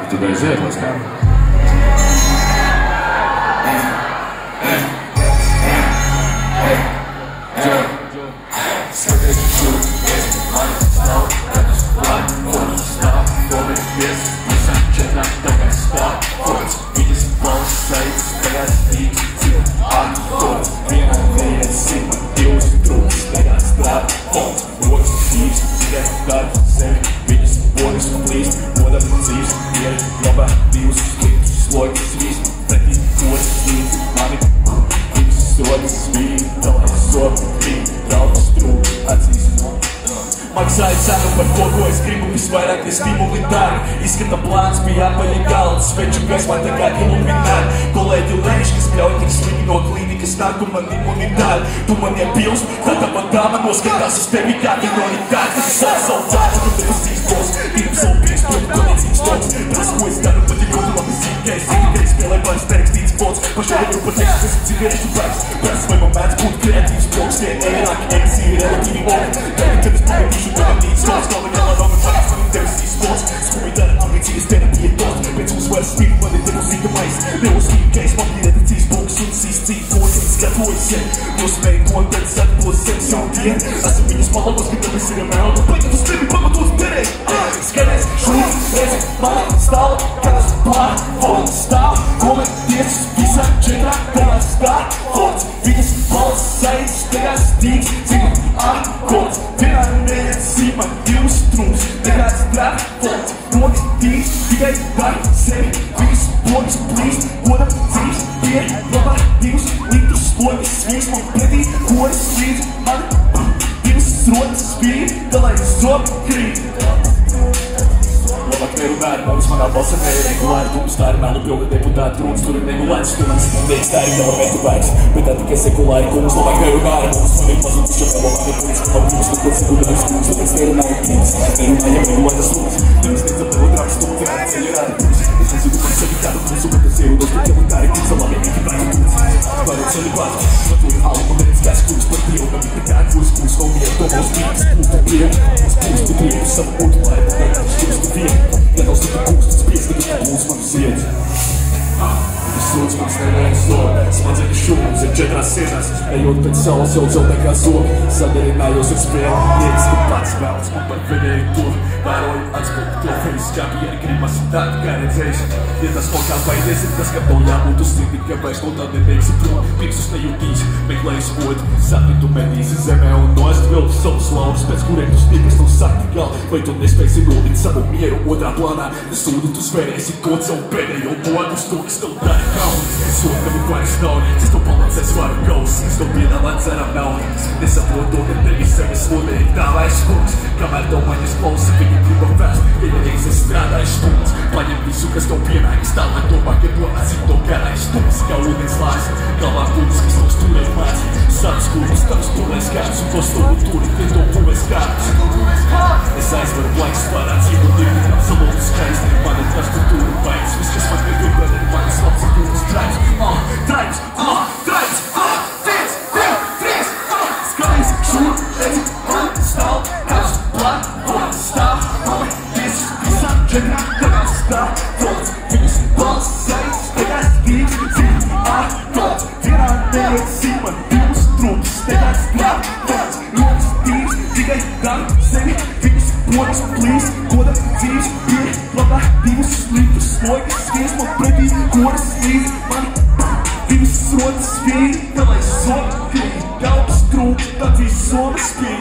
Tikai ziedot, kā? Maksāju cenu par to, ko es gribu, visvairāk tie stimuli dari. Izskata plāns bija apaļi galds, sveču gaismā tā kā iluminēri. Kolēģi lēš, kas kļauj tik slimi no klīnikas, nāk un man imunitāri. Tu man iepilst, tā tāpat dāma noskatās uz tevi kā minoritāri. Tas ir savs saucāts, tu debesīs bols, grib savu pirks, to necīgs toks. Tas, ko es daru, pat ir ļoti labi zinu, ka es zinu, ka es spēlēju pāris nerakstīts bots. Pašēju par tekstu, kas ir cigarešu vairs. Prasa, vai man mēdz būt kreatīvs bloks, tie ērāki, MC ir relatīvi okļi. Tagad, kad es pametīšu, tev man nīc toks, galva galā nav man fakts, man ir debesīs bols. Skumi dara ambīcijas, terapija toks, pēc uzvaras spīd, man ir demosīga mais. Neuzsīm, ka es man ir redacīs boks un sīstīt, ko es skatojas, ja. Nosmēju to, tad satos sevi savu dienu. Esmu viņas palabos, ka tev esi remēlu, baigat uz tevi pamatos derēt. Skanēs, šūs, redzi, man stāv, kāds plāns stāv, komenties visā četrā, kāds stāv, fonds, viņas balss saiz, tegās tīks, cik akords, vienā mēnesī man divs trūms, tegās drāv, fonds, rokas tīks, tikai dari sevi, viņas blogas plīst, godam dzīves, pie, labā divus litrus slogas svīst, man pretī, koris līdz, man divas rotas spīd, galai zob krīt. Labāk nerunāri, mums manā balsā neregulāri, tu tā ir melu pilna deputāta runas, tur ir negulēns, tu manis neiks, tā ir nevar mestu vairs, bet tā tikai sekulāri, kungs, labāk nerunāri, mums man ir pazuduši, jau man ir pulis, man ir pulis, kur sekundāris kungs, tāpēc nerunāri pīlis, nerunājam regulētas runas, nevis neica melodramas, tu tirādi ceļi rādi pulis, es nezinu par sevi kādu pulisu, bet es ierudos, tu ķemutāri, kungs, labi, neki brāļu pulis, pārēt ceļi bāzi, man tur ir alma, nevis kāds kungs par dievu, man ir kā kungs, kungs, no mieru, to mūs pīlis, kungs, tu prieku, kungs, tu prieku, savu būtu, lai man kungs, tu prieku. Ja nav slikta kungs, tas prieks, ka tu būs manu ziedzi. Tas sūdz mans neviens zog, smadzeņu šūms ir četrās sienās, ejot pēc saules jau dzeltē kā zogi, sadarinājos ar spēli, liekas, ka pats vēlas man par vienēju to, vēroju atspildu klofeju skāpi, ja grimas tādu kā redzējuši. Ja tas kaut kā baidies, ir tas, ka tev jābūt uz sirdi, ka vairs no tā nebeigsi prom, pirksus nejūtīs, meklējis otru, sapni tu medīsi zemē un nost viltu savus laurus, pēc kuriem tu stiepes no sakti gal, vai tu nespēksi nodīt savu mieru otrā plānā, nesūdu tu svērēsi to savu pēdējo dodu uz to, kas tev dara kaunis, sūdu tev vairs nav, kas tev palancēs varu gaus, kas tev piedāvā ceram naudu, nesaprot to, ka tevi sevi slodēji tā vairs kungs, kamēr tev maņas klausa, viņi griba vēst, viņa reizi strādājas stundas, paņem visu, kas tev pienākas, tālāk domā, ka to atzīm to garājas stundas, kā ūdens lājas, galvā kundas, kas tev stūrēs māc, savas kurvas, tavas tūlēs kāds, un to stūru tūri, tie to būvēs kāds. Es aizvaru laiks pārā dzīvu divi, absolūti skaisti, mana infrastruktūra vairs, viss, kas man ir gribēt, ir manas labs un jūras drives, viens, divi, trīs, skaļs, šur, redzi, man stāv, kāds plāns stāv, komenties visā četrā, kāds stāv, fonds, viņas balss saiz, tegās tīks, cik akords, vienā mēnesī man divus trūms, tegās drāv, fonds, rokas tīks, tikai dari sevi, viņas blogas plīst, godam dzīves, pie, labā divus litrus slogas svīst, man pretī, koris līdz, man divas rotas spīd, galai zob krīt, galvas trūk, tad ir zoba spīd.